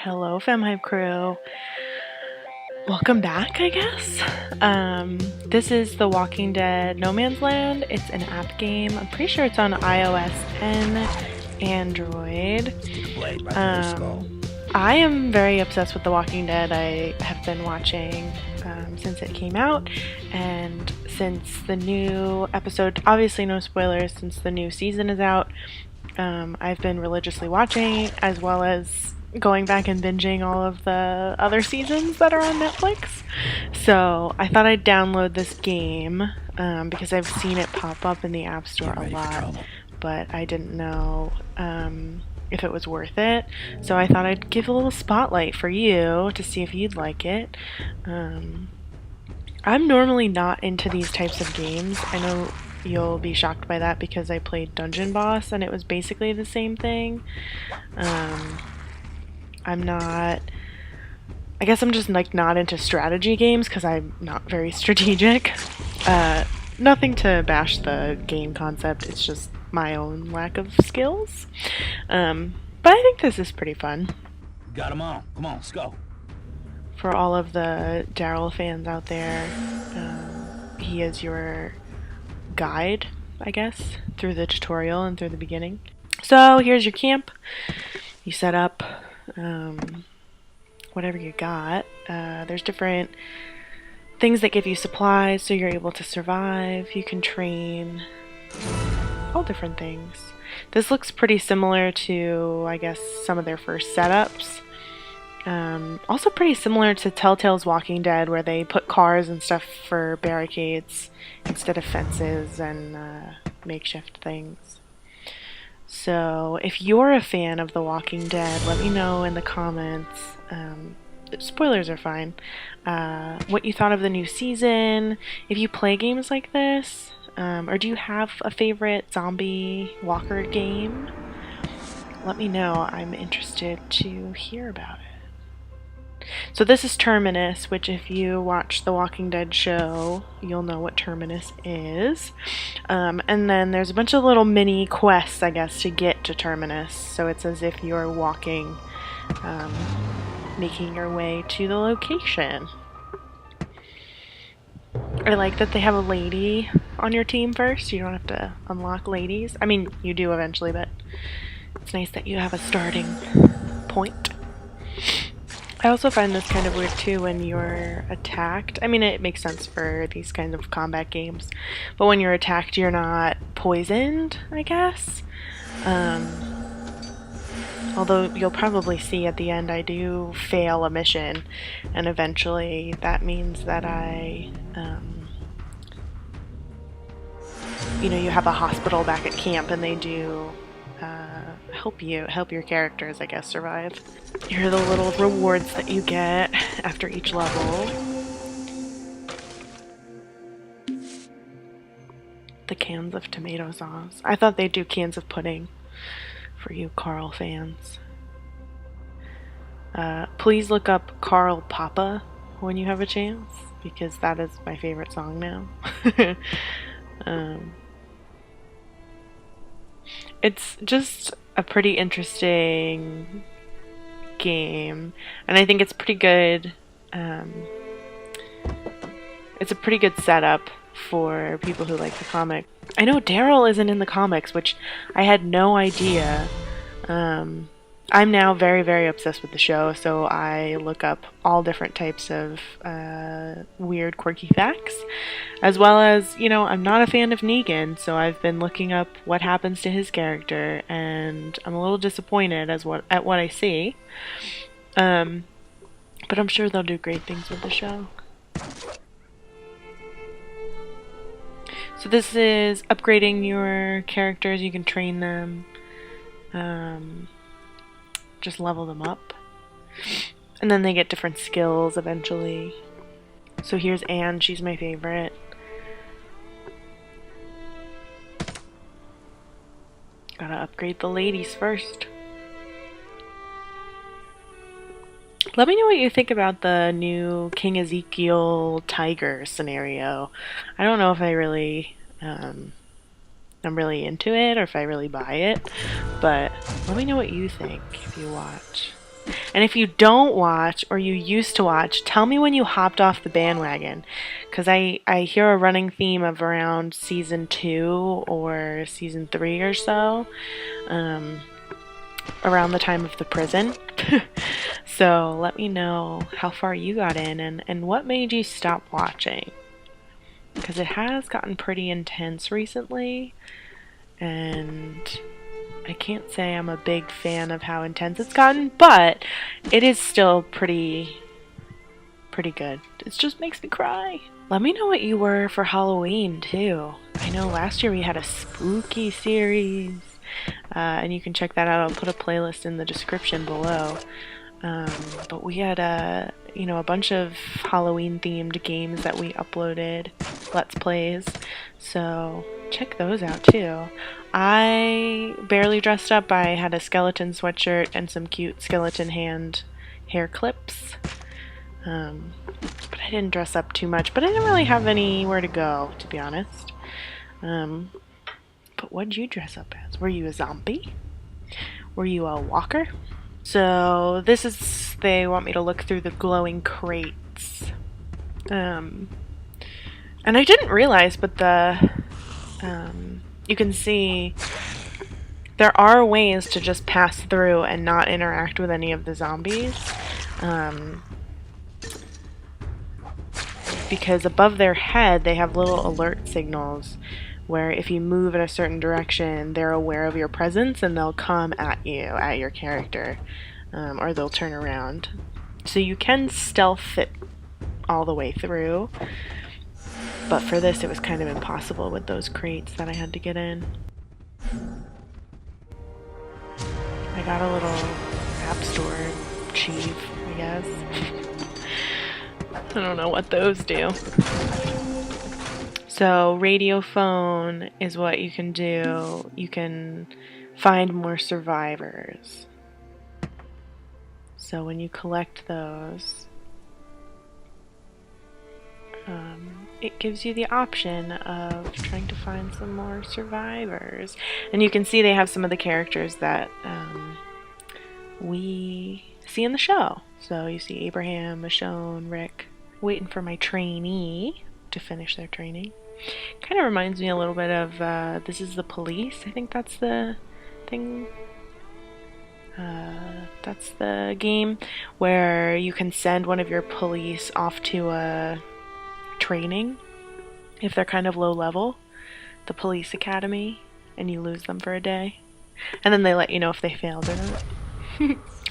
Hello, FemHype crew. Welcome back, I guess. This is The Walking Dead No Man's Land. It's an app game. I'm pretty sure it's on iOS and Android. I am very obsessed with The Walking Dead. I have been watching since it came out, and since the new episode, obviously no spoilers, since the new season is out, I've been religiously watching, as well as going back and binging all of the other seasons that are on Netflix. So I thought I'd download this game because I've seen it pop up in the App Store a lot, but I didn't know if it was worth it. So I thought I'd give a little spotlight for you to see if you'd like it. I'm normally not into these types of games. I know you'll be shocked by that because I played Dungeon Boss and it was basically the same thing. I'm not, I guess I'm just like not into strategy games because I'm not very strategic. Nothing to bash the game concept, it's just my own lack of skills. But I think this is pretty fun. Got them all. Come on, let's go. For all of the Daryl fans out there, he is your guide, I guess, through the tutorial and through the beginning. So here's your camp. You set up whatever you got. There's different things that give you supplies so you're able to survive. You can train, all different things. This looks pretty similar to, I guess, some of their first setups. Also pretty similar to Telltale's Walking Dead, where they put cars and stuff for barricades instead of fences and makeshift things. So if you're a fan of The Walking Dead, let me know in the comments, spoilers are fine, what you thought of the new season, if you play games like this, or do you have a favorite zombie walker game? Let me know, I'm interested to hear about it. So this is Terminus, which if you watch the Walking Dead show, you'll know what Terminus is. And then there's a bunch of little mini quests, I guess, to get to Terminus. So it's as if you're walking, making your way to the location. I like that they have a lady on your team first. You don't have to unlock ladies. I mean, you do eventually, but it's nice that you have a starting point. I also find this kind of weird too when you're attacked. I mean, it makes sense for these kinds of combat games, but when you're attacked, you're not poisoned, I guess. Although you'll probably see at the end I do fail a mission, and eventually that means that you have a hospital back at camp and they do help your characters, I guess, survive. Here are the little rewards that you get after each level. The cans of tomato sauce. I thought they'd do cans of pudding for you Carl fans. Please look up Carl Papa when you have a chance, because that is my favorite song now. It's just a pretty interesting game, and I think it's pretty good. It's a pretty good setup for people who like the comic. I know Daryl isn't in the comics, which I had no idea. I'm now very, very obsessed with the show, so I look up all different types of weird, quirky facts, as well as, I'm not a fan of Negan, so I've been looking up what happens to his character, and I'm a little disappointed at what I see. But I'm sure they'll do great things with the show. So this is upgrading your characters. You can train them. Just level them up. And then they get different skills eventually. So here's Anne, she's my favorite. Gotta upgrade the ladies first. Let me know what you think about the new King Ezekiel tiger scenario. I don't know if I really I'm really into it or if I really buy it, but let me know what you think if you watch. And if you don't watch, or you used to watch, tell me when you hopped off the bandwagon. Because I hear a running theme of around season 2 or season 3 or so. Around the time of the prison. So let me know how far you got in and what made you stop watching. Because it has gotten pretty intense recently. And I can't say I'm a big fan of how intense it's gotten, but it is still pretty good. It just makes me cry. Let me know what you were for Halloween too. I know last year we had a spooky series, and you can check that out. I'll put a playlist in the description below. But we had a bunch of Halloween themed games that we uploaded, Let's Plays, so check those out too. I barely dressed up. I had a skeleton sweatshirt and some cute skeleton hair clips. But I didn't dress up too much, but I didn't really have anywhere to go, to be honest. But what'd you dress up as? Were you a zombie? Were you a walker? So this is, they want me to look through the glowing crates. And I didn't realize, but you can see there are ways to just pass through and not interact with any of the zombies. Because above their head they have little alert signals where if you move in a certain direction, they're aware of your presence and they'll come at you, at your character, or they'll turn around. So you can stealth it all the way through, but for this it was kind of impossible with those crates that I had to get in. I got a little app store chief, I guess. I don't know what those do. So radiophone is what you can do. You can find more survivors. So when you collect those, it gives you the option of trying to find some more survivors. And you can see they have some of the characters that we see in the show. So you see Abraham, Michonne, Rick. Waiting for my trainee to finish their training. Kind of reminds me a little bit of This Is the Police. I think that's the thing. That's the game where you can send one of your police off to a training if they're kind of low level, the police academy, and you lose them for a day. And then they let you know if they failed or not.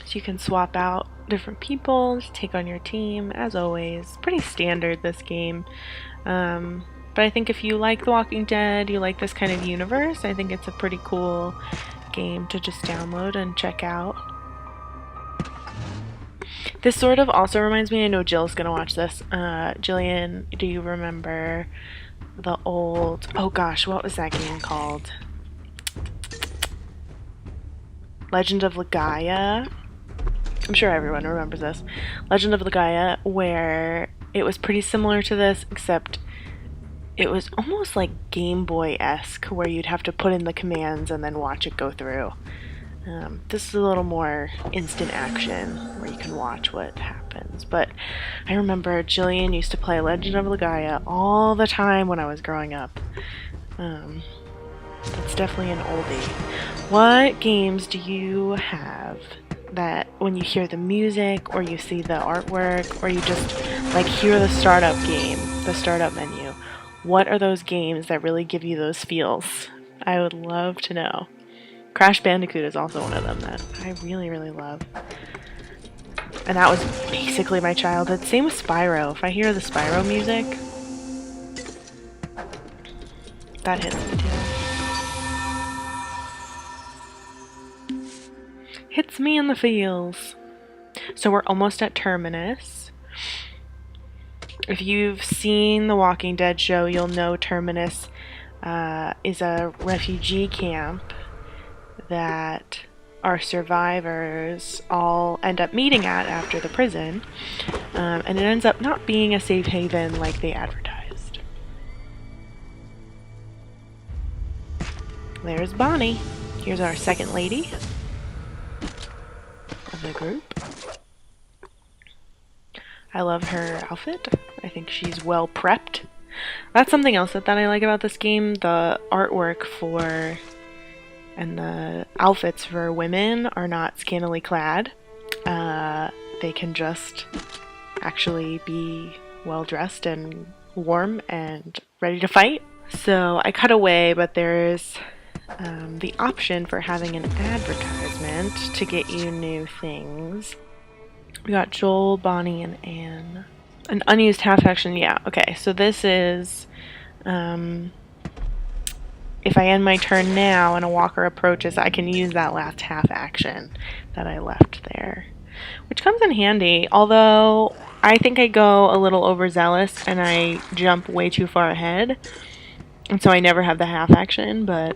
So you can swap out different people to take on your team, as always. Pretty standard, this game. But I think if you like The Walking Dead, you like this kind of universe, I think it's a pretty cool game to just download and check out. This sort of also reminds me, I know Jill's gonna watch this. Jillian, do you remember the old, oh gosh, what was that game called? Legend of Legaia? I'm sure everyone remembers this. Legend of Legaia, where it was pretty similar to this, except it was almost like Game Boy-esque, where you'd have to put in the commands and then watch it go through. This is a little more instant action, where you can watch what happens. But I remember Jillian used to play Legend of Legaia all the time when I was growing up. That's definitely an oldie. What games do you have that when you hear the music or you see the artwork or you just like hear the startup game, the startup menu, what are those games that really give you those feels? I would love to know. Crash Bandicoot is also one of them that I really, really love. And that was basically my childhood. Same with Spyro. If I hear the Spyro music, that hits me too. Hits me in the feels. So we're almost at Terminus. If you've seen the Walking Dead show, you'll know Terminus is a refugee camp that our survivors all end up meeting at after the prison. And it ends up not being a safe haven like they advertised. There's Bonnie. Here's our second lady of the group. I love her outfit. I think she's well prepped. That's something else that I like about this game. The artwork for and the outfits for women are not scantily clad. They can just actually be well dressed and warm and ready to fight. So I cut away, but there's the option for having an advertisement to get you new things. We got Joel, Bonnie, and Anne. An unused half action, yeah, okay, so this is if I end my turn now and a walker approaches, I can use that last half action that I left there, which comes in handy, although I think I go a little overzealous and I jump way too far ahead, and so I never have the half action, but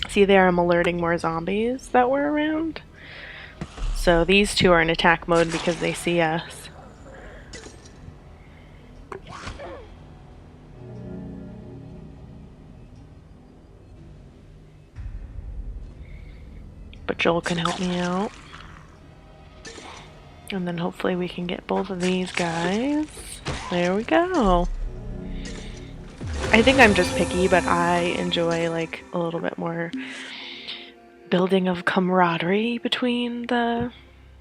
see there, I'm alerting more zombies that were around. So these two are in attack mode because they see us. But Joel can help me out. And then hopefully we can get both of these guys. There we go. I think I'm just picky, but I enjoy like a little bit more building of camaraderie between the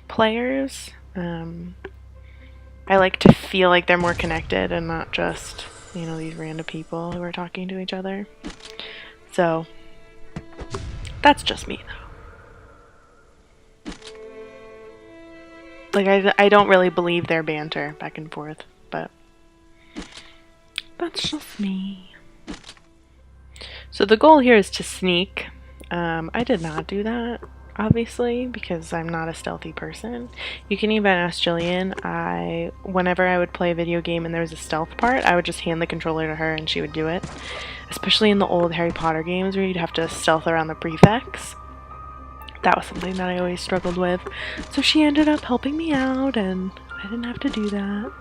players. I like to feel like they're more connected and not just, you know, these random people who are talking to each other. So that's just me though. Like I don't really believe their banter back and forth, but that's just me. So the goal here is to sneak. I did not do that, obviously, because I'm not a stealthy person. You can even ask Jillian. Whenever I would play a video game and there was a stealth part, I would just hand the controller to her and she would do it. Especially in the old Harry Potter games where you'd have to stealth around the prefects. That was something that I always struggled with. So she ended up helping me out and I didn't have to do that.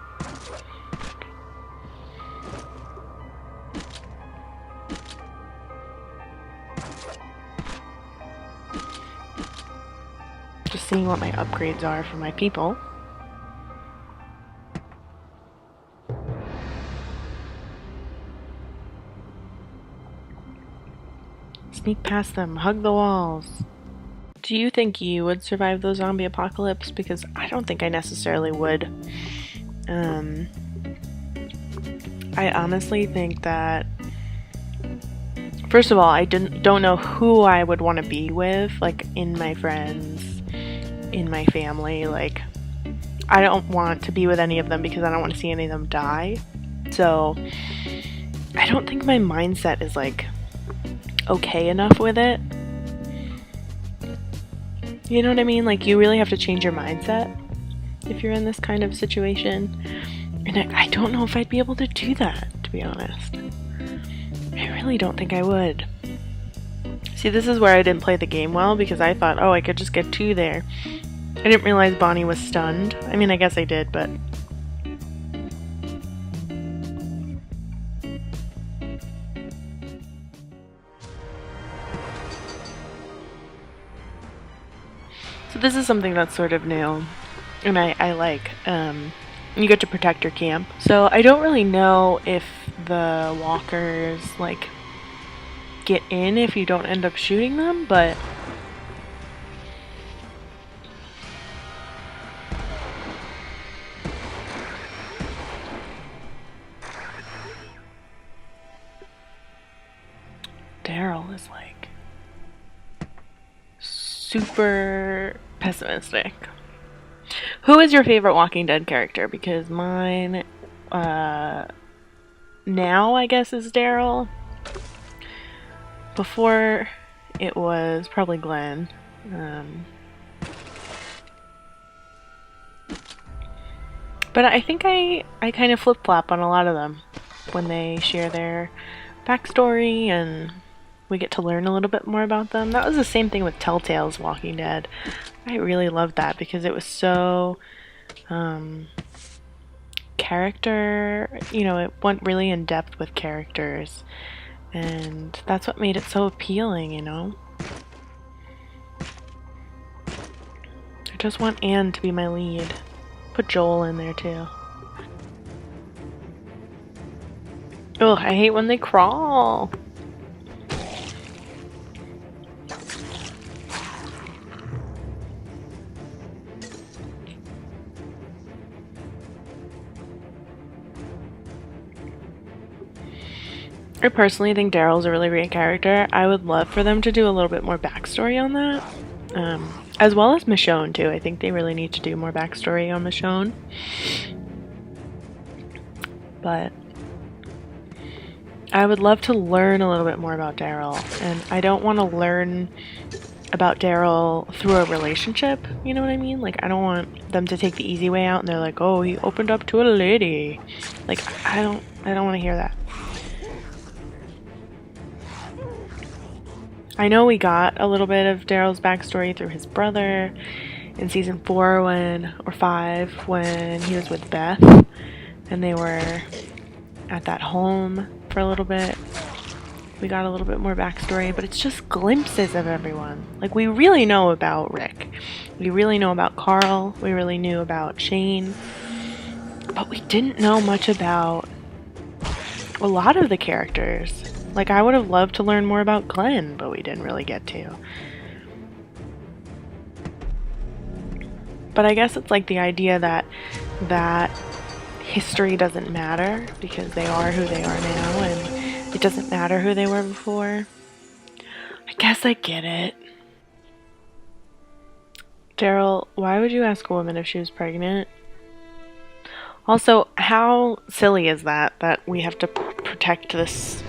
Just seeing what my upgrades are for my people. Sneak past them, hug the walls. Do you think you would survive the zombie apocalypse? Because I don't think I necessarily would. I honestly think that, first of all, I don't know who I would want to be with, like in my friends, in my family. Like, I don't want to be with any of them because I don't want to see any of them die. So I don't think my mindset is like okay enough with it. You know what I mean? Like, you really have to change your mindset if you're in this kind of situation. And I don't know if I'd be able to do that, to be honest. I really don't think I would. See, this is where I didn't play the game well, because I thought, oh, I could just get two there. I didn't realize Bonnie was stunned. I mean, I guess I did, but... So this is something that's sort of new, and I like. You get to protect your camp. So I don't really know if the walkers, like, get in if you don't end up shooting them, but... Daryl is, like, super pessimistic. Who is your favorite Walking Dead character? Because mine, now, I guess, is Daryl. Before, it was probably Glenn. But I think I kind of flip-flop on a lot of them when they share their backstory and we get to learn a little bit more about them. That was the same thing with Telltale's Walking Dead. I really loved that because it was so character, you know, it went really in depth with characters, and that's what made it so appealing, you know. just want Anne to be my lead. Put Joel in there too. Ugh, I hate when they crawl. I personally think Daryl's a really great character. I would love for them to do a little bit more backstory on that. As well as Michonne too. I think they really need to do more backstory on Michonne. But I would love to learn a little bit more about Daryl. And I don't want to learn about Daryl through a relationship. You know what I mean? Like, I don't want them to take the easy way out and they're like, oh, he opened up to a lady. Like, I don't want to hear that. I know we got a little bit of Daryl's backstory through his brother in season 4 or 5 when he was with Beth and they were at that home for a little bit. We got a little bit more backstory, but it's just glimpses of everyone. Like, we really know about Rick. We really know about Carl. We really knew about Shane. But we didn't know much about a lot of the characters. Like, I would have loved to learn more about Glenn, but we didn't really get to. But I guess it's like the idea that history doesn't matter because they are who they are now and it doesn't matter who they were before. I guess I get it. Daryl, why would you ask a woman if she was pregnant? Also, how silly is that we have to protect this?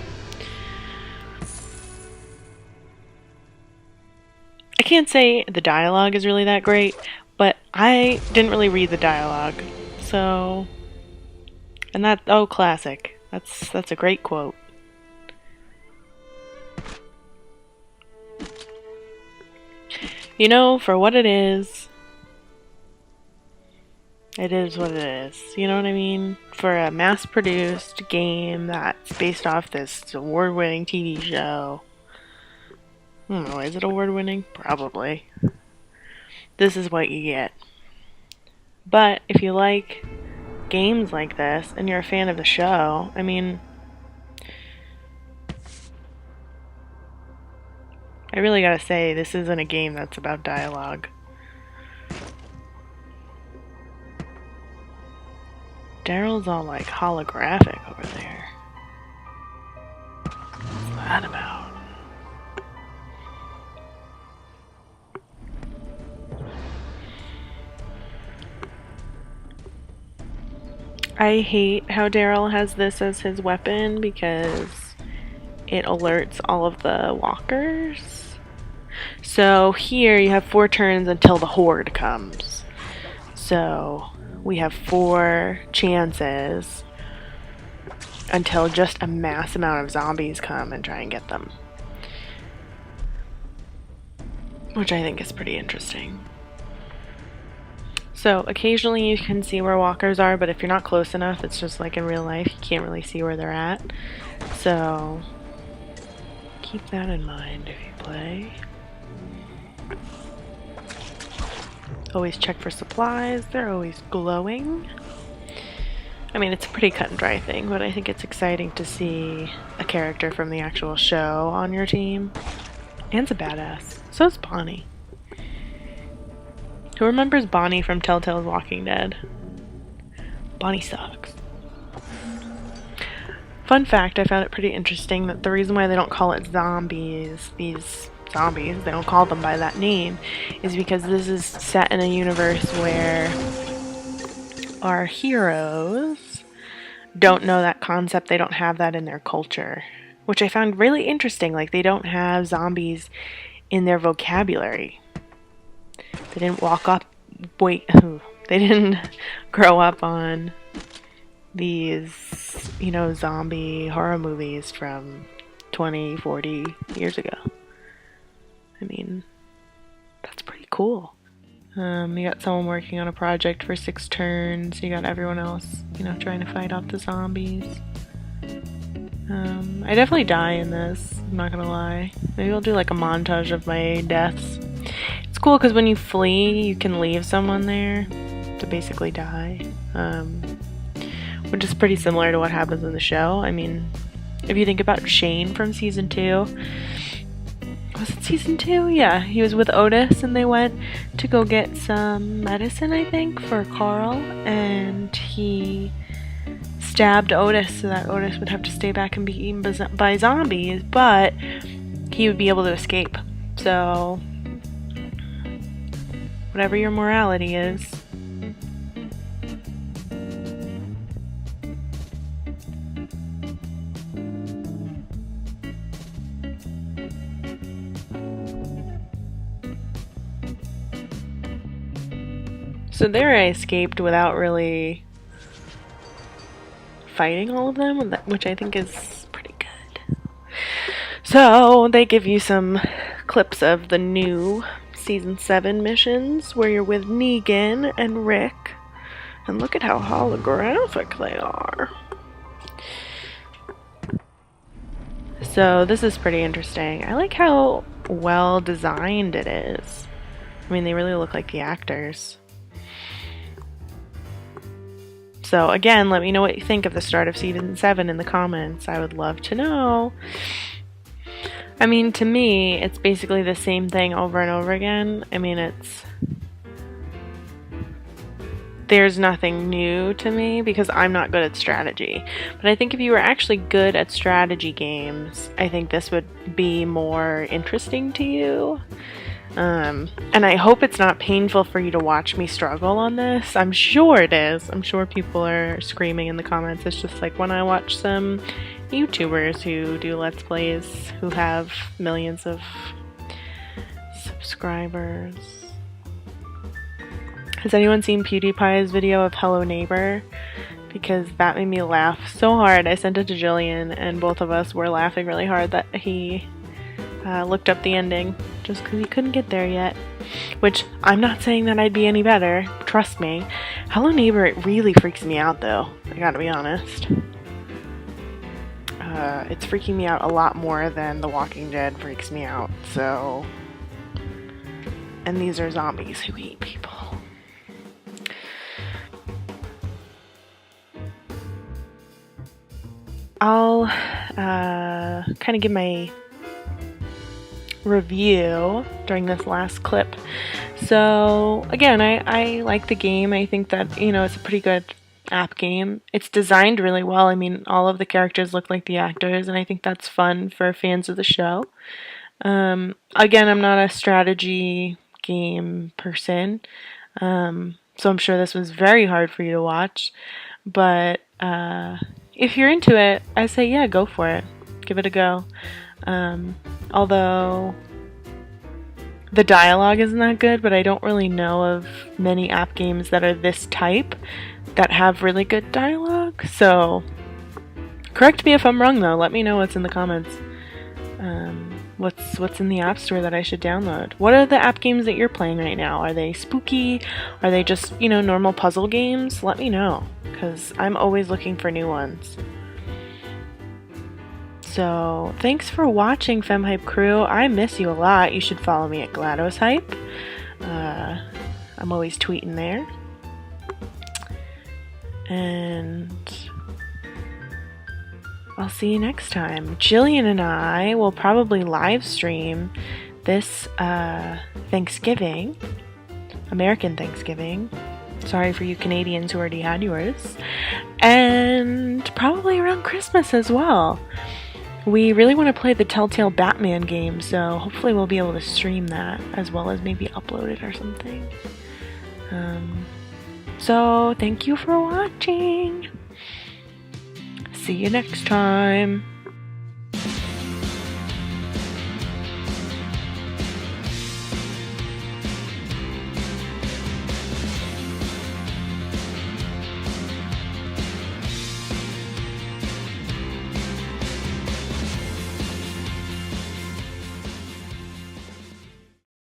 I can't say the dialogue is really that great, but I didn't really read the dialogue, so... And that, oh, classic. That's a great quote. You know, for what it is what it is. You know what I mean? For a mass-produced game that's based off this award-winning TV show. I don't know, is it award-winning? Probably. This is what you get. But if you like games like this and you're a fan of the show, I mean, I really gotta say, this isn't a game that's about dialogue. Daryl's all like holographic over there. What's that about? I hate how Daryl has this as his weapon because it alerts all of the walkers. So here you have 4 turns until the horde comes. So we have 4 chances until just a mass amount of zombies come and try and get them. Which I think is pretty interesting. So occasionally you can see where walkers are, but if you're not close enough, it's just like in real life, you can't really see where they're at. So keep that in mind if you play. Always check for supplies, they're always glowing. I mean, it's a pretty cut and dry thing, but I think it's exciting to see a character from the actual show on your team. Anne's a badass. So is Bonnie. Who remembers Bonnie from Telltale's Walking Dead? Bonnie sucks. Fun fact, I found it pretty interesting that the reason why they don't call it zombies, these zombies, they don't call them by that name, is because this is set in a universe where our heroes don't know that concept, they don't have that in their culture, which I found really interesting. Like, they don't have zombies in their vocabulary. They didn't they didn't grow up on these, you know, zombie horror movies from 20, 40 years ago. I mean, that's pretty cool. You got someone working on a project for 6 turns. You got everyone else, you know, trying to fight off the zombies. I definitely die in this, I'm not gonna lie. Maybe I'll do like a montage of my deaths. It's cool because when you flee, you can leave someone there to basically die, which is pretty similar to what happens in the show. I mean, if you think about Shane from season 2, was it season 2? Yeah, he was with Otis and they went to go get some medicine, I think, for Carl, and he stabbed Otis so that Otis would have to stay back and be eaten by zombies, but he would be able to escape. So, whatever your morality is. So there I escaped without really fighting all of them, which I think is pretty good. So they give you some clips of the new Season 7 missions where you're with Negan and Rick. And look at how holographic they are. So this is pretty interesting. I like how well designed it is. I mean, they really look like the actors. So again, let me know what you think of the start of Season 7 in the comments. I would love to know. I mean, to me, it's basically the same thing over and over again. I mean, there's nothing new to me because I'm not good at strategy. But I think if you were actually good at strategy games, I think this would be more interesting to you. And I hope it's not painful for you to watch me struggle on this. I'm sure it is. I'm sure people are screaming in the comments. It's just like when I watch some YouTubers who do Let's Plays who have millions of subscribers. Has anyone seen PewDiePie's video of Hello Neighbor? Because that made me laugh so hard. I sent it to Jillian and both of us were laughing really hard that he looked up the ending just because he couldn't get there yet. Which, I'm not saying that I'd be any better, trust me. Hello Neighbor, it really freaks me out though, I gotta be honest. It's freaking me out a lot more than The Walking Dead freaks me out, so... And these are zombies who eat people. I'll kind of give my review during this last clip. So again, I like the game. I think that, you know, it's a pretty good app game. It's designed really well. I mean, all of the characters look like the actors, and I think that's fun for fans of the show. Again, I'm not a strategy game person, so I'm sure this was very hard for you to watch, but if you're into it, I say yeah, go for it. Give it a go. Although the dialogue isn't that good, but I don't really know of many app games that are this type that have really good dialogue. So correct me if I'm wrong though. Let me know what's in the comments. What's in the App Store that I should download? What are the app games that you're playing right now? Are they spooky? Are they just, you know, normal puzzle games? Let me know, because I'm always looking for new ones. So, thanks for watching, FemHype crew. I miss you a lot. You should follow me at GladosHype. I'm always tweeting there. And I'll see you next time. Jillian and I will probably live stream this Thanksgiving, American Thanksgiving. Sorry for you Canadians who already had yours. And probably around Christmas as well. We really want to play the Telltale Batman game, so hopefully we'll be able to stream that as well as maybe upload it or something. So thank you for watching. See you next time.